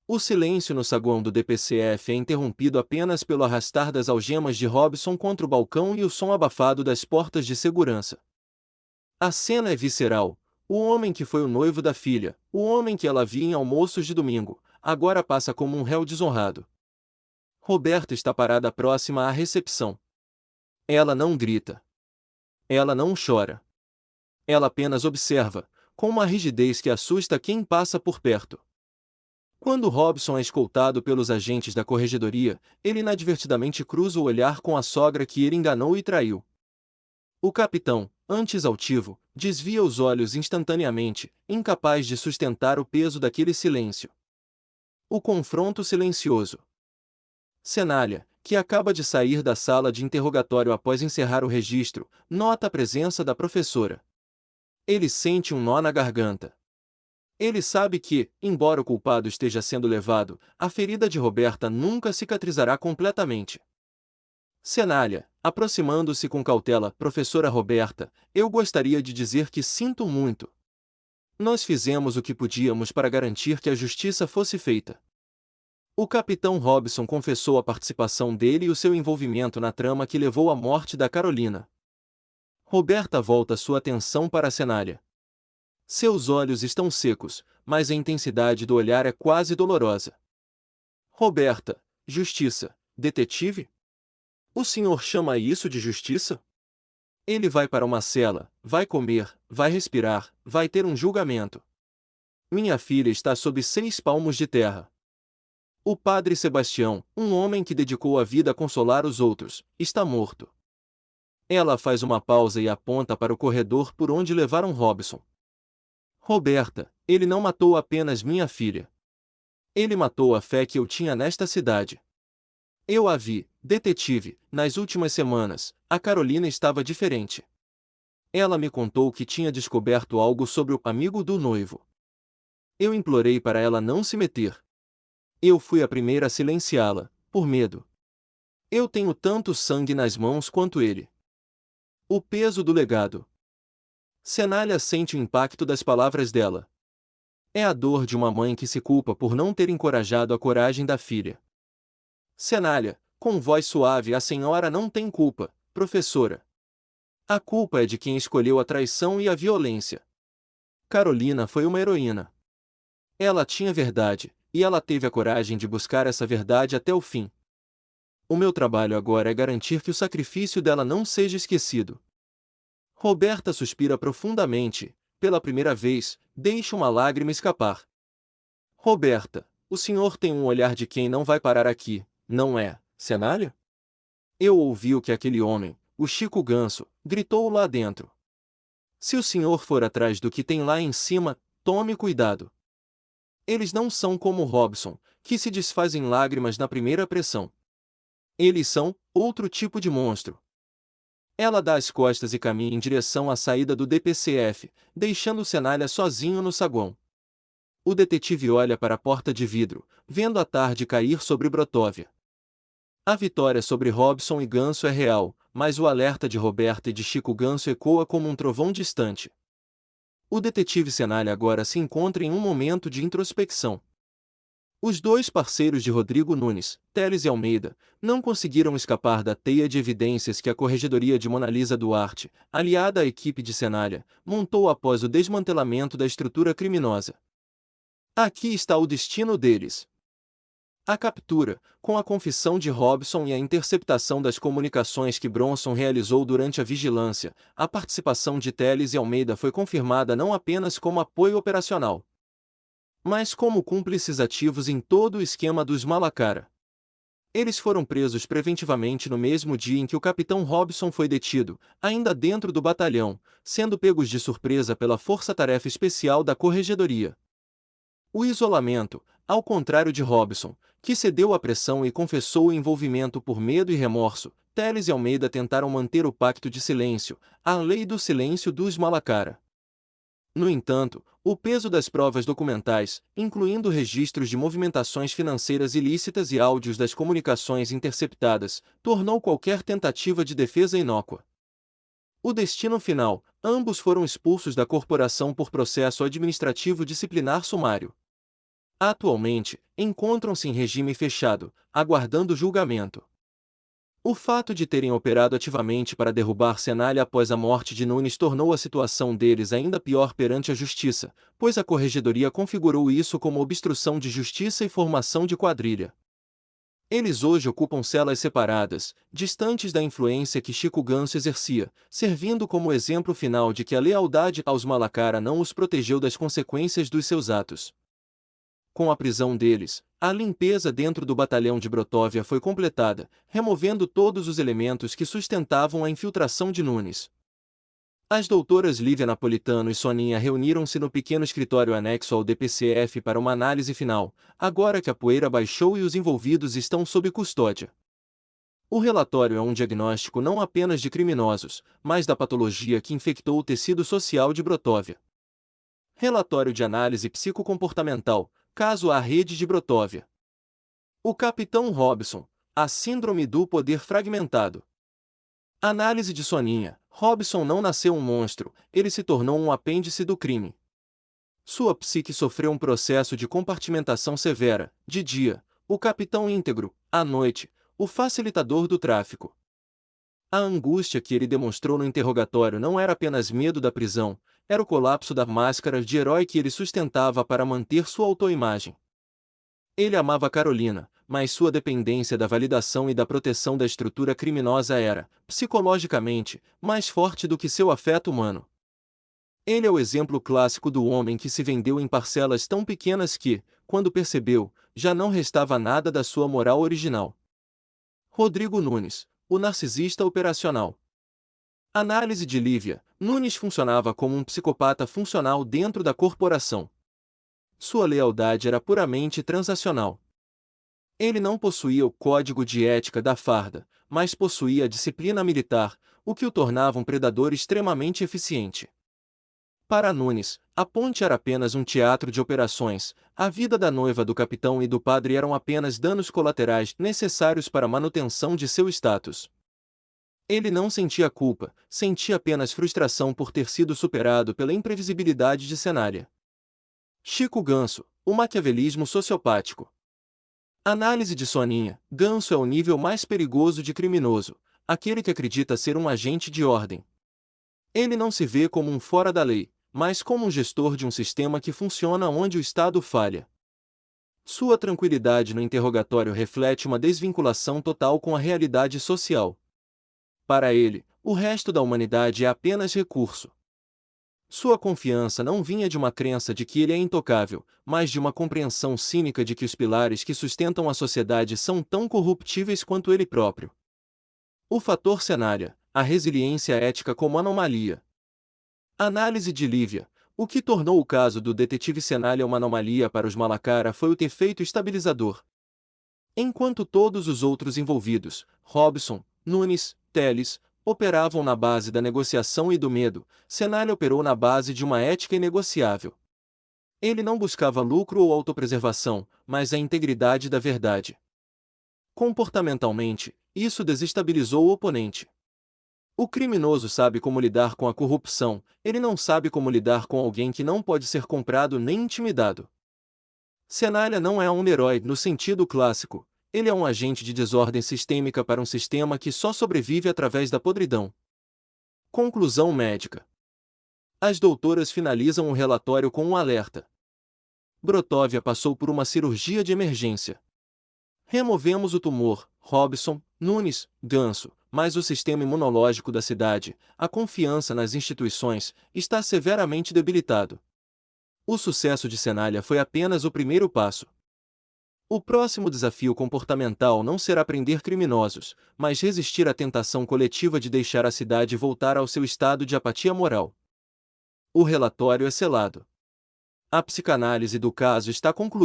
O silêncio no saguão do DPCF é interrompido apenas pelo arrastar das algemas de Robson contra o balcão e o som abafado das portas de segurança. A cena é visceral. O homem que foi o noivo da filha, o homem que ela via em almoços de domingo, agora passa como um réu desonrado. Roberta está parada próxima à recepção. Ela não grita. Ela não chora. Ela apenas observa, com uma rigidez que assusta quem passa por perto. Quando Robson é escoltado pelos agentes da corregedoria, ele inadvertidamente cruza o olhar com a sogra que ele enganou e traiu. O capitão, antes altivo, desvia os olhos instantaneamente, incapaz de sustentar o peso daquele silêncio. O confronto silencioso. Cenália, que acaba de sair da sala de interrogatório após encerrar o registro, nota a presença da professora. Ele sente um nó na garganta. Ele sabe que, embora o culpado esteja sendo levado, a ferida de Roberta nunca cicatrizará completamente. Cenália, aproximando-se com cautela, professora Roberta, eu gostaria de dizer que sinto muito. Nós fizemos o que podíamos para garantir que a justiça fosse feita. O capitão Robson confessou a participação dele e o seu envolvimento na trama que levou à morte da Carolina. Roberta volta sua atenção para a Cenália. Seus olhos estão secos, mas a intensidade do olhar é quase dolorosa. Roberta, justiça, detetive? O senhor chama isso de justiça? Ele vai para uma cela, vai comer, vai respirar, vai ter um julgamento. Minha filha está sob 6 palmos de terra. O padre Sebastião, um homem que dedicou a vida a consolar os outros, está morto. Ela faz uma pausa e aponta para o corredor por onde levaram Robson. Roberta, ele não matou apenas minha filha. Ele matou a fé que eu tinha nesta cidade. Eu a vi, detetive, nas últimas semanas, a Carolina estava diferente. Ela me contou que tinha descoberto algo sobre o amigo do noivo. Eu implorei para ela não se meter. Eu fui a primeira a silenciá-la, por medo. Eu tenho tanto sangue nas mãos quanto ele. O peso do legado. Cenália sente o impacto das palavras dela. É a dor de uma mãe que se culpa por não ter encorajado a coragem da filha. Cenália, com voz suave, a senhora não tem culpa, professora. A culpa é de quem escolheu a traição e a violência. Carolina foi uma heroína. Ela tinha verdade, e ela teve a coragem de buscar essa verdade até o fim. O meu trabalho agora é garantir que o sacrifício dela não seja esquecido. Roberta suspira profundamente, pela primeira vez, deixa uma lágrima escapar. Roberta, o senhor tem um olhar de quem não vai parar aqui, não é, Cenália? Eu ouvi o que aquele homem, o Chico Ganso, gritou lá dentro. Se o senhor for atrás do que tem lá em cima, tome cuidado. Eles não são como Robson, que se desfaz em lágrimas na primeira pressão. Eles são outro tipo de monstro. Ela dá as costas e caminha em direção à saída do DPCF, deixando Cenália sozinho no saguão. O detetive olha para a porta de vidro, vendo a tarde cair sobre Brotóvia. A vitória sobre Robson e Ganso é real, mas o alerta de Roberta e de Chico Ganso ecoa como um trovão distante. O detetive Cenália agora se encontra em um momento de introspecção. Os dois parceiros de Rodrigo Nunes, Teles e Almeida, não conseguiram escapar da teia de evidências que a Corregedoria de Monalisa Duarte, aliada à equipe de Cenália, montou após o desmantelamento da estrutura criminosa. Aqui está o destino deles. A captura, com a confissão de Robson e a interceptação das comunicações que Bronson realizou durante a vigilância, a participação de Teles e Almeida foi confirmada não apenas como apoio operacional, mas como cúmplices ativos em todo o esquema dos Malacara. Eles foram presos preventivamente no mesmo dia em que o capitão Robson foi detido, ainda dentro do batalhão, sendo pegos de surpresa pela Força-Tarefa Especial da Corregedoria. O isolamento, ao contrário de Robson, que cedeu à pressão e confessou o envolvimento por medo e remorso, Teles e Almeida tentaram manter o pacto de silêncio, a lei do silêncio dos Malacara. No entanto, o peso das provas documentais, incluindo registros de movimentações financeiras ilícitas e áudios das comunicações interceptadas, tornou qualquer tentativa de defesa inócua. O destino final: ambos foram expulsos da corporação por processo administrativo disciplinar sumário. Atualmente, encontram-se em regime fechado, aguardando julgamento. O fato de terem operado ativamente para derrubar Cenália após a morte de Nunes tornou a situação deles ainda pior perante a justiça, pois a Corregedoria configurou isso como obstrução de justiça e formação de quadrilha. Eles hoje ocupam celas separadas, distantes da influência que Chico Ganso exercia, servindo como exemplo final de que a lealdade aos Malacara não os protegeu das consequências dos seus atos. Com a prisão deles, a limpeza dentro do batalhão de Brotóvia foi completada, removendo todos os elementos que sustentavam a infiltração de Nunes. As doutoras Lívia Napolitano e Soninha reuniram-se no pequeno escritório anexo ao DPCF para uma análise final, agora que a poeira baixou e os envolvidos estão sob custódia. O relatório é um diagnóstico não apenas de criminosos, mas da patologia que infectou o tecido social de Brotóvia. Relatório de análise psicocomportamental, caso à rede de Brotóvia. O capitão Robson, a síndrome do poder fragmentado. Análise de Soninha. Robson não nasceu um monstro, ele se tornou um apêndice do crime. Sua psique sofreu um processo de compartimentação severa, de dia, o capitão íntegro, à noite, o facilitador do tráfico. A angústia que ele demonstrou no interrogatório não era apenas medo da prisão, era o colapso da máscara de herói que ele sustentava para manter sua autoimagem. Ele amava Carolina, mas sua dependência da validação e da proteção da estrutura criminosa era, psicologicamente, mais forte do que seu afeto humano. Ele é o exemplo clássico do homem que se vendeu em parcelas tão pequenas que, quando percebeu, já não restava nada da sua moral original. Rodrigo Nunes, o narcisista operacional. Análise de Lívia. Nunes funcionava como um psicopata funcional dentro da corporação. Sua lealdade era puramente transacional. Ele não possuía o código de ética da farda, mas possuía a disciplina militar, o que o tornava um predador extremamente eficiente. Para Nunes, a ponte era apenas um teatro de operações, a vida da noiva do capitão e do padre eram apenas danos colaterais necessários para a manutenção de seu status. Ele não sentia culpa, sentia apenas frustração por ter sido superado pela imprevisibilidade de Cenália. Chico Ganso, o maquiavelismo sociopático. Análise de Soninha. Ganso é o nível mais perigoso de criminoso, aquele que acredita ser um agente de ordem. Ele não se vê como um fora da lei, mas como um gestor de um sistema que funciona onde o Estado falha. Sua tranquilidade no interrogatório reflete uma desvinculação total com a realidade social. Para ele, o resto da humanidade é apenas recurso. Sua confiança não vinha de uma crença de que ele é intocável, mas de uma compreensão cínica de que os pilares que sustentam a sociedade são tão corruptíveis quanto ele próprio. O fator Cenália, a resiliência ética como anomalia. Análise de Lívia. O que tornou o caso do detetive Cenália uma anomalia para os Malacara foi o efeito estabilizador. Enquanto todos os outros envolvidos, Robson, Nunes, Teles, operavam na base da negociação e do medo, Cenália operou na base de uma ética inegociável. Ele não buscava lucro ou autopreservação, mas a integridade da verdade. Comportamentalmente, isso desestabilizou o oponente. O criminoso sabe como lidar com a corrupção, ele não sabe como lidar com alguém que não pode ser comprado nem intimidado. Cenália não é um herói no sentido clássico, ele é um agente de desordem sistêmica para um sistema que só sobrevive através da podridão. Conclusão médica. As doutoras finalizam o relatório com um alerta. Brotóvia passou por uma cirurgia de emergência. Removemos o tumor, Robson, Nunes, Ganso, mas o sistema imunológico da cidade, a confiança nas instituições, está severamente debilitado. O sucesso de Cenália foi apenas o primeiro passo. O próximo desafio comportamental não será prender criminosos, mas resistir à tentação coletiva de deixar a cidade voltar ao seu estado de apatia moral. O relatório é selado. A psicanálise do caso está concluída.